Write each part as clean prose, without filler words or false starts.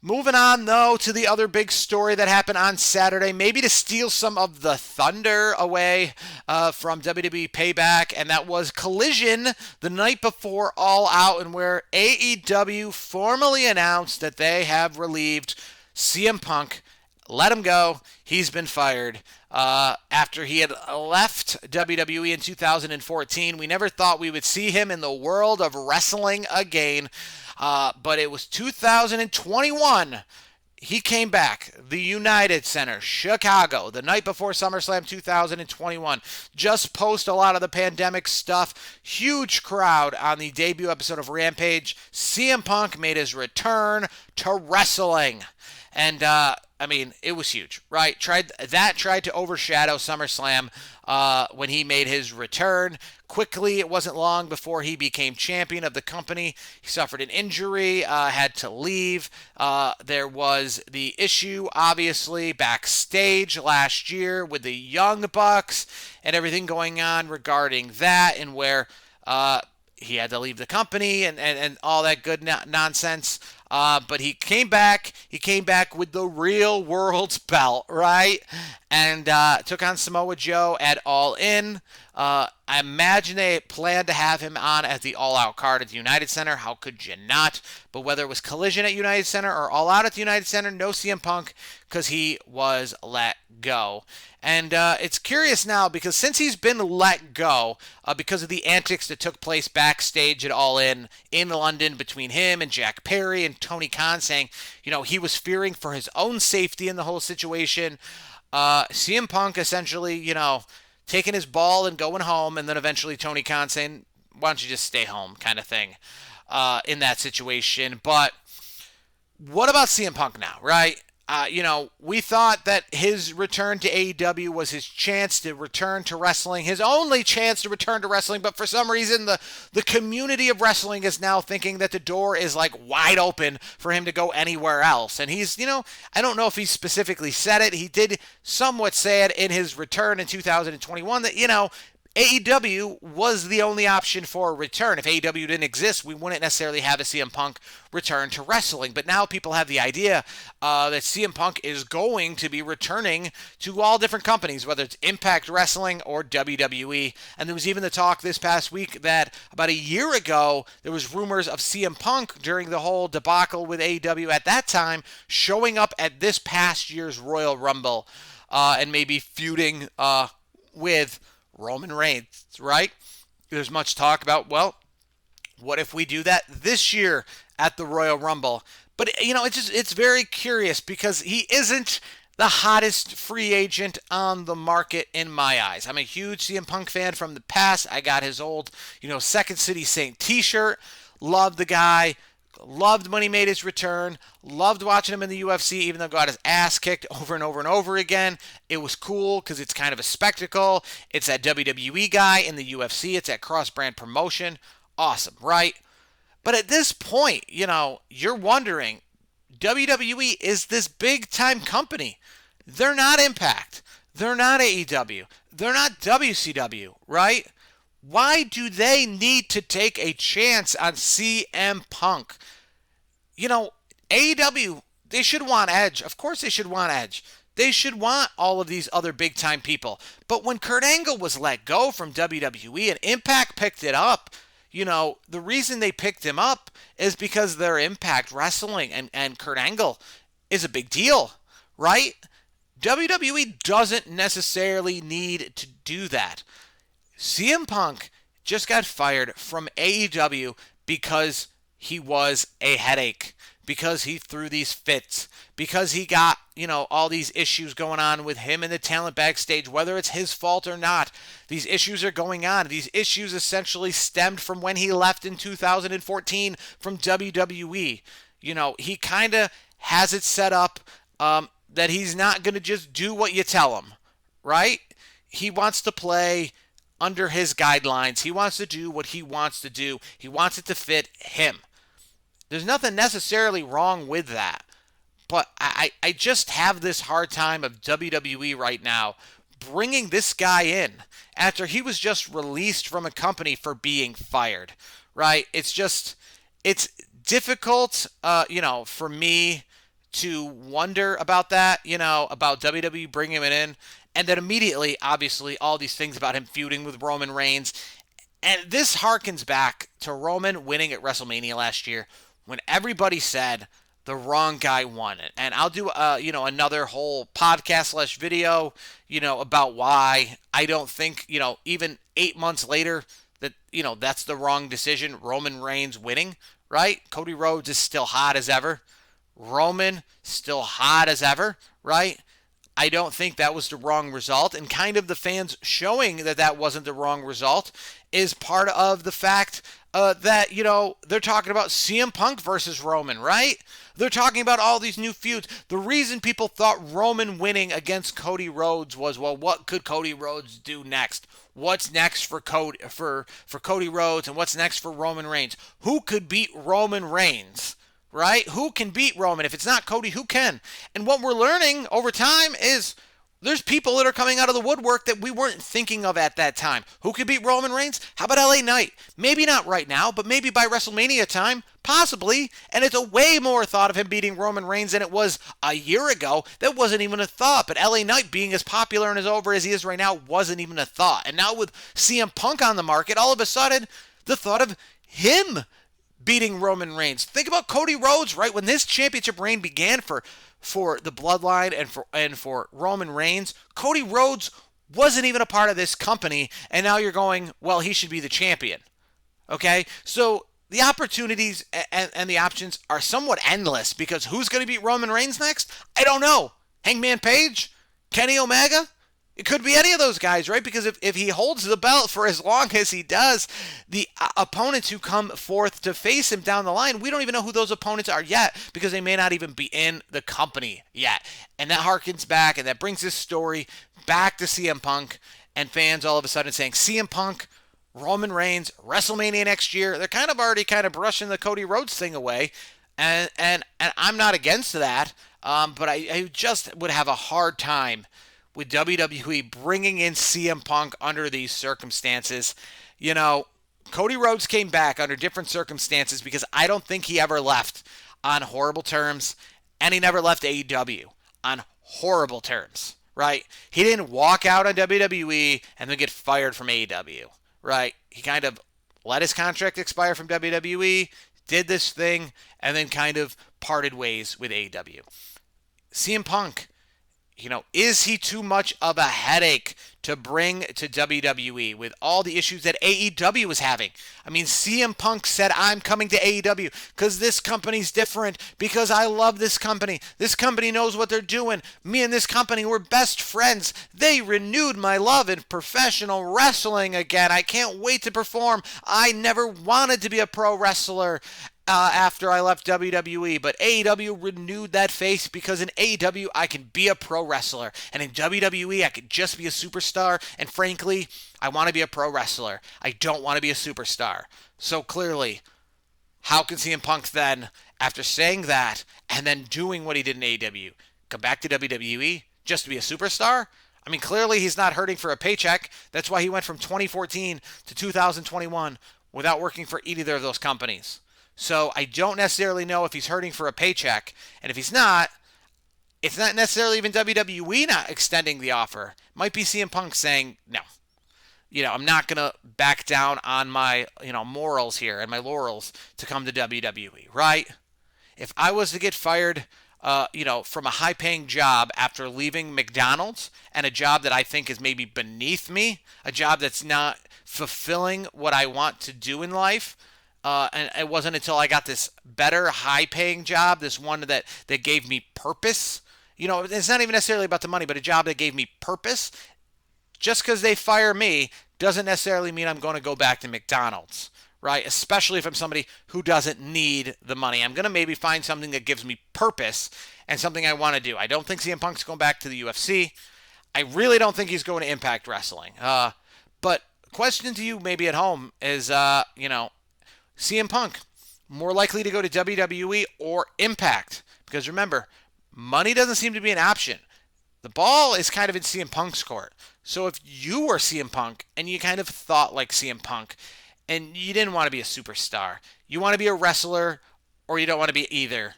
Moving on, though, to the other big story that happened on Saturday, maybe to steal some of the thunder away from WWE Payback, and that was Collision the night before All Out, and where AEW formally announced that they have relieved CM Punk. Let him go. He's been fired. After he had left WWE in 2014, we never thought we would see him in the world of wrestling again. But it was 2021. He came back, the United Center, Chicago, the night before SummerSlam 2021. Just post a lot of the pandemic stuff. Huge crowd on the debut episode of Rampage. CM Punk made his return to wrestling. And I mean, it was huge, right? Tried to overshadow SummerSlam when he made his return. Quickly, it wasn't long before he became champion of the company. He suffered an injury, had to leave. There was the issue, obviously, backstage last year with the Young Bucks and everything going on regarding that, and where he had to leave the company and all that good nonsense. But he came back. He came back with the real world's belt, right? And took on Samoa Joe at All In. I imagine they planned to have him on as the All Out card at the United Center. How could you not? But whether it was Collision at United Center or All Out at the United Center, no CM Punk because he was let go. And it's curious now because since he's been let go because of the antics that took place backstage at All In London between him and Jack Perry and Tony Khan saying, he was fearing for his own safety in the whole situation. CM Punk essentially, taking his ball and going home, and then eventually Tony Khan saying, why don't you just stay home kind of thing in that situation. But what about CM Punk now, right? We thought that his return to AEW was his chance to return to wrestling, his only chance to return to wrestling, but for some reason the community of wrestling is now thinking that the door is like wide open for him to go anywhere else. And he's, I don't know if he specifically said it. He did somewhat say it in his return in 2021 that, AEW was the only option for a return. If AEW didn't exist, we wouldn't necessarily have a CM Punk return to wrestling. But now people have the idea that CM Punk is going to be returning to all different companies, whether it's Impact Wrestling or WWE. And there was even the talk this past week that about a year ago, there was rumors of CM Punk during the whole debacle with AEW at that time showing up at this past year's Royal Rumble and maybe feuding with Roman Reigns, right? There's much talk about, well, what if we do that this year at the Royal Rumble? But, it's very curious because he isn't the hottest free agent on the market in my eyes. I'm a huge CM Punk fan from the past. I got his old, Second City Saint t-shirt. Loved the guy. Loved when he made his return. Loved watching him in the UFC, even though he got his ass kicked over and over and over again. It was cool because it's kind of a spectacle. It's that WWE guy in the UFC. It's that cross-brand promotion. Awesome, right? But at this point, you're wondering, WWE is this big-time company. They're not Impact. They're not AEW. They're not WCW, right? Why do they need to take a chance on CM Punk? AEW, they should want Edge. Of course they should want Edge. They should want all of these other big-time people. But when Kurt Angle was let go from WWE and Impact picked it up, the reason they picked him up is because they're Impact Wrestling and Kurt Angle is a big deal, right? WWE doesn't necessarily need to do that. CM Punk just got fired from AEW because he was a headache, because he threw these fits, because he got, all these issues going on with him and the talent backstage, whether it's his fault or not. These issues are going on. These issues essentially stemmed from when he left in 2014 from WWE. He kind of has it set up that he's not going to just do what you tell him, right? He wants to play under his guidelines. He wants to do what he wants to do. He wants it to fit him. There's nothing necessarily wrong with that. But I just have this hard time of WWE right now bringing this guy in after he was just released from a company for being fired, right? It's difficult, for me to wonder about that, about WWE bringing him in. And then immediately, obviously, all these things about him feuding with Roman Reigns. And this harkens back to Roman winning at WrestleMania last year when everybody said the wrong guy won it. And I'll do, another whole podcast slash video, about why I don't think, even 8 months later that, that's the wrong decision. Roman Reigns winning, right? Cody Rhodes is still hot as ever. Roman still hot as ever, right? I don't think that was the wrong result. And kind of the fans showing that that wasn't the wrong result is part of the fact that, they're talking about CM Punk versus Roman, right? They're talking about all these new feuds. The reason people thought Roman winning against Cody Rhodes was, well, what could Cody Rhodes do next? What's next for Cody Rhodes, and what's next for Roman Reigns? Who could beat Roman Reigns? Right? Who can beat Roman? If it's not Cody, who can? And what we're learning over time is there's people that are coming out of the woodwork that we weren't thinking of at that time. Who could beat Roman Reigns? How about LA Knight? Maybe not right now, but maybe by WrestleMania time, possibly. And it's a way more thought of him beating Roman Reigns than it was a year ago. That wasn't even a thought. But LA Knight being as popular and as over as he is right now wasn't even a thought. And now with CM Punk on the market, all of a sudden, the thought of him beating Roman Reigns. Think about Cody Rhodes, right? When this championship reign began for the Bloodline and for Roman Reigns, Cody Rhodes wasn't even a part of this company, and now you're going, well, he should be the champion. Okay? So the opportunities and the options are somewhat endless because who's going to beat Roman Reigns next? I don't know. Hangman Page? Kenny Omega? It could be any of those guys, right? Because if he holds the belt for as long as he does, the opponents who come forth to face him down the line, we don't even know who those opponents are yet because they may not even be in the company yet. And that harkens back, and that brings this story back to CM Punk and fans all of a sudden saying, CM Punk, Roman Reigns, WrestleMania next year. They're kind of already brushing the Cody Rhodes thing away. And I'm not against that, but I just would have a hard time with WWE bringing in CM Punk under these circumstances. Cody Rhodes came back under different circumstances because I don't think he ever left on horrible terms, and he never left AEW on horrible terms, right? He didn't walk out on WWE and then get fired from AEW, right? He kind of let his contract expire from WWE, did this thing, and then kind of parted ways with AEW. CM Punk, is he too much of a headache to bring to WWE with all the issues that AEW was having? I mean, CM Punk said, I'm coming to AEW because this company's different, because I love this company. This company knows what they're doing. Me and this company were best friends. They renewed my love in professional wrestling again. I can't wait to perform. I never wanted to be a pro wrestler after I left WWE, but AEW renewed that face because in AEW I can be a pro wrestler, and in WWE I could just be a superstar, and frankly, I want to be a pro wrestler. I don't want to be a superstar. So clearly, how can CM Punk then, after saying that and then doing what he did in AEW, come back to WWE just to be a superstar? I mean, clearly he's not hurting for a paycheck. That's why he went from 2014 to 2021 without working for either of those companies. So I don't necessarily know if he's hurting for a paycheck. And if he's not, it's not necessarily even WWE not extending the offer. It might be CM Punk saying, no. I'm not going to back down on my, morals here and my laurels to come to WWE, right? If I was to get fired, from a high-paying job after leaving McDonald's and a job that I think is maybe beneath me, a job that's not fulfilling what I want to do in life, and it wasn't until I got this better, high-paying job, this one that gave me purpose. It's not even necessarily about the money, but a job that gave me purpose. Just because they fire me doesn't necessarily mean I'm going to go back to McDonald's, right? Especially if I'm somebody who doesn't need the money. I'm going to maybe find something that gives me purpose and something I want to do. I don't think CM Punk's going back to the UFC. I really don't think he's going to Impact Wrestling. But question to you maybe at home is, CM Punk, more likely to go to WWE or Impact? Because remember, money doesn't seem to be an option. The ball is kind of in CM Punk's court. So if you were CM Punk and you kind of thought like CM Punk and you didn't want to be a superstar, you want to be a wrestler or you don't want to be either,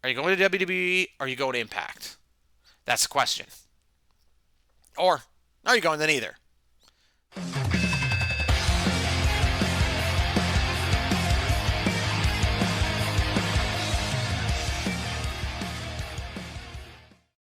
Are you going to WWE or are you going to Impact? That's the question. Or are you going to neither?